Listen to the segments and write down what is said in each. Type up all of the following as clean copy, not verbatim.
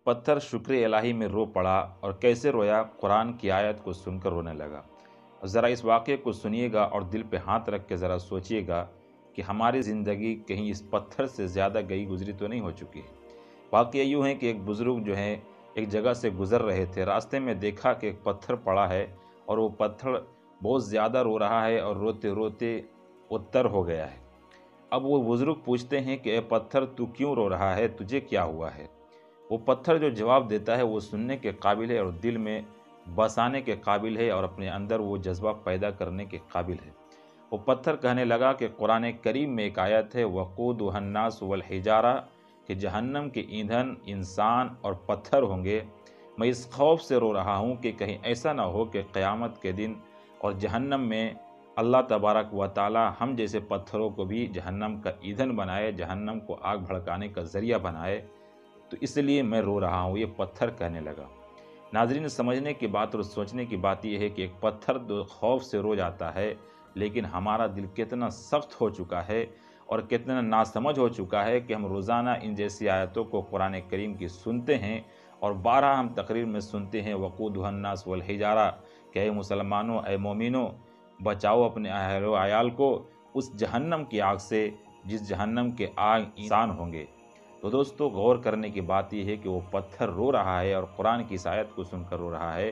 पत्थर शुक्र इलाही में रो पड़ा और कैसे रोया, कुरान की आयत को सुनकर रोने लगा। ज़रा इस वाक़े को सुनिएगा और दिल पे हाथ रख के ज़रा सोचिएगा कि हमारी ज़िंदगी कहीं इस पत्थर से ज़्यादा गई गुजरी तो नहीं हो चुकी है। वाक़या यूँ है कि एक बुज़ुर्ग जो है एक जगह से गुज़र रहे थे, रास्ते में देखा कि एक पत्थर पड़ा है और वो पत्थर बहुत ज़्यादा रो रहा है और रोते रोते वो तर हो गया है। अब वो बुज़ुर्ग पूछते हैं कि ए पत्थर, तू क्यों रो रहा है, तुझे क्या हुआ है? वो पत्थर जो जवाब देता है वो सुनने के काबिल है और दिल में बसाने के काबिल है और अपने अंदर वो जज्बा पैदा करने के काबिल है। वो पत्थर कहने लगा कि कुरान करीम में एक आयत है, वक़ूदुहन्नास वल हिजारा, कि जहन्नम के ईंधन इंसान और पत्थर होंगे। मैं इस खौफ से रो रहा हूँ कि कहीं ऐसा ना हो कि क़यामत के दिन और जहन्नम में अल्लाह तबारक व ताला हम जैसे पत्थरों को भी जहन्नम का ईंधन बनाए, जहन्नम को आग भड़काने का ज़रिया बनाए। तो इसलिए मैं रो रहा हूँ, ये पत्थर कहने लगा। नाज़रीन, समझने की बात और सोचने की बात यह है कि एक पत्थर तो खौफ से रो जाता है, लेकिन हमारा दिल कितना सख्त हो चुका है और कितना नासमझ हो चुका है कि हम रोज़ाना इन जैसी आयतों को कुरान करीम की सुनते हैं और बारहा हम तकरीर में सुनते हैं, वक़ूदुहन्नास वल हिजारा, कि ऐ मुसलमानों, ऐ मोमिनों, बचाओ अपने अहल आयाल को उस जहन्नम की आग से जिस जहन्नम के आग इंसान होंगे। तो दोस्तों, गौर करने की बात यह है कि वो पत्थर रो रहा है और कुरान की इस आयत को सुनकर रो रहा है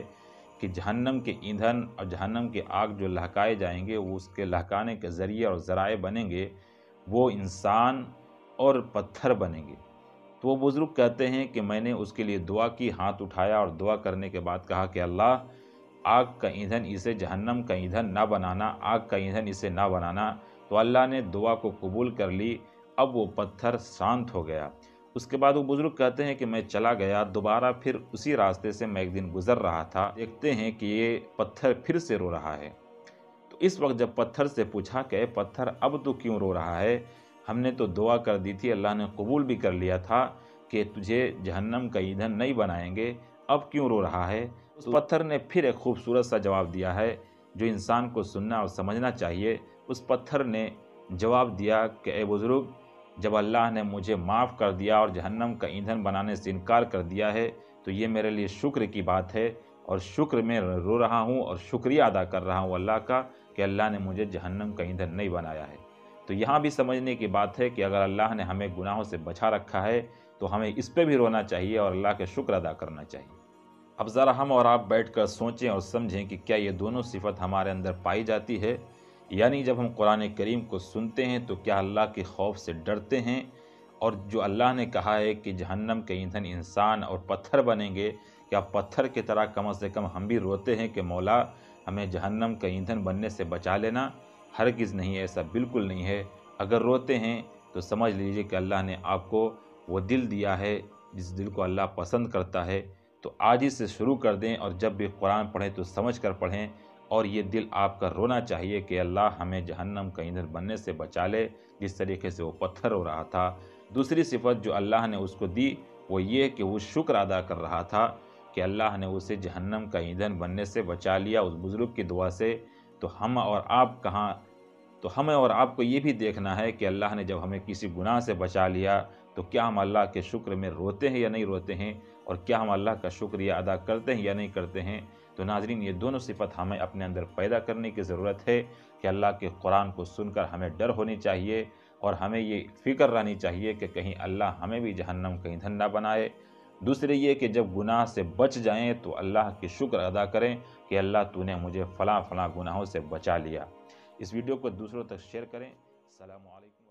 कि जहन्नम के ईंधन और जहन्नम के आग जो लहकाए जाएंगे, वो उसके लहकाने के ज़रिए और ज़राए बनेंगे, वो इंसान और पत्थर बनेंगे। तो वो बुज़ुर्ग कहते हैं कि मैंने उसके लिए दुआ की, हाथ उठाया और दुआ करने के बाद कहा कि अल्लाह, आग का ईंधन इसे जहन्नम का ईंधन ना बनाना, आग का ईंधन इसे ना बनाना। तो अल्लाह ने दुआ को कबूल कर ली। अब वो पत्थर शांत हो गया। उसके बाद वो बुज़ुर्ग कहते हैं कि मैं चला गया, दोबारा फिर उसी रास्ते से मैं एक दिन गुज़र रहा था, देखते हैं कि ये पत्थर फिर से रो रहा है। तो इस वक्त जब पत्थर से पूछा कि पत्थर, अब तो क्यों रो रहा है? हमने तो दुआ कर दी थी, अल्लाह ने कबूल भी कर लिया था कि तुझे जहन्नम का ईंधन नहीं बनाएंगे, अब क्यों रो रहा है? उस पत्थर ने फिर एक खूबसूरत सा जवाब दिया है जो इंसान को सुनना और समझना चाहिए। उस पत्थर ने जवाब दिया कि ए बुज़ुर्ग, जब अल्लाह ने मुझे माफ़ कर दिया और जहन्नम का ईंधन बनाने से इनकार कर दिया है, तो ये मेरे लिए शुक्र की बात है और शुक्र में रो रहा हूँ और शुक्रिया अदा कर रहा हूँ अल्लाह का कि अल्लाह ने मुझे जहन्नम का ईंधन नहीं बनाया है। तो यहाँ भी समझने की बात है कि अगर अल्लाह ने हमें गुनाहों से बचा रखा है तो हमें इस पे भी रोना चाहिए और अल्लाह के शुक्र अदा करना चाहिए। अब ज़रा हम और आप बैठकर सोचें और समझें कि क्या ये दोनों सिफ़त हमारे अंदर पाई जाती है? यानी जब हम कुरान करीम को सुनते हैं तो क्या अल्लाह के खौफ से डरते हैं? और जो अल्लाह ने कहा है कि जहन्नम के ईंधन इंसान और पत्थर बनेंगे, क्या पत्थर की तरह कम से कम हम भी रोते हैं कि मौला, हमें जहन्नम का ईंधन बनने से बचा लेना? हरगिज़ नहीं, ऐसा बिल्कुल नहीं है। अगर रोते हैं तो समझ लीजिए कि अल्लाह ने आपको वो दिल दिया है जिस दिल को अल्लाह पसंद करता है। तो आज ही से शुरू कर दें और जब भी कुरान पढ़ें तो समझ कर पढ़ें और ये दिल आपका रोना चाहिए कि अल्लाह हमें जहन्नम का ईंधन बनने से बचा ले, जिस तरीके से वो पत्थर हो रहा था। दूसरी सिफत जो अल्लाह ने उसको दी वो ये कि वो शुक्र अदा कर रहा था कि अल्लाह ने उसे जहन्नम का ईंधन बनने से बचा लिया उस बुज़ुर्ग की दुआ से। तो हम और आप कहाँ, तो हमें और आपको ये भी देखना है कि अल्लाह ने जब हमें किसी गुनाह से बचा लिया तो क्या हम अल्लाह के शुक्र में रोते हैं या नहीं रोते हैं, और क्या हम अल्लाह का शुक्रिया अदा करते हैं या नहीं करते हैं। तो नाज़रीन, ये दोनों सिफ़त हमें अपने अंदर पैदा करने की ज़रूरत है कि अल्लाह के कुरान को सुनकर हमें डर होनी चाहिए और हमें ये फ़िक्र रहनी चाहिए कि कहीं अल्लाह हमें भी जहन्नम का ईंधन ना बनाए। दूसरे ये कि जब गुनाह से बच जाएँ तो अल्लाह के शुक्र अदा करें कि अल्लाह तूने मुझे फ़लाँ फ़लाँ गुनाहों से बचा लिया। इस वीडियो को दूसरों तक शेयर करें। अस्सलामु अलैकुम।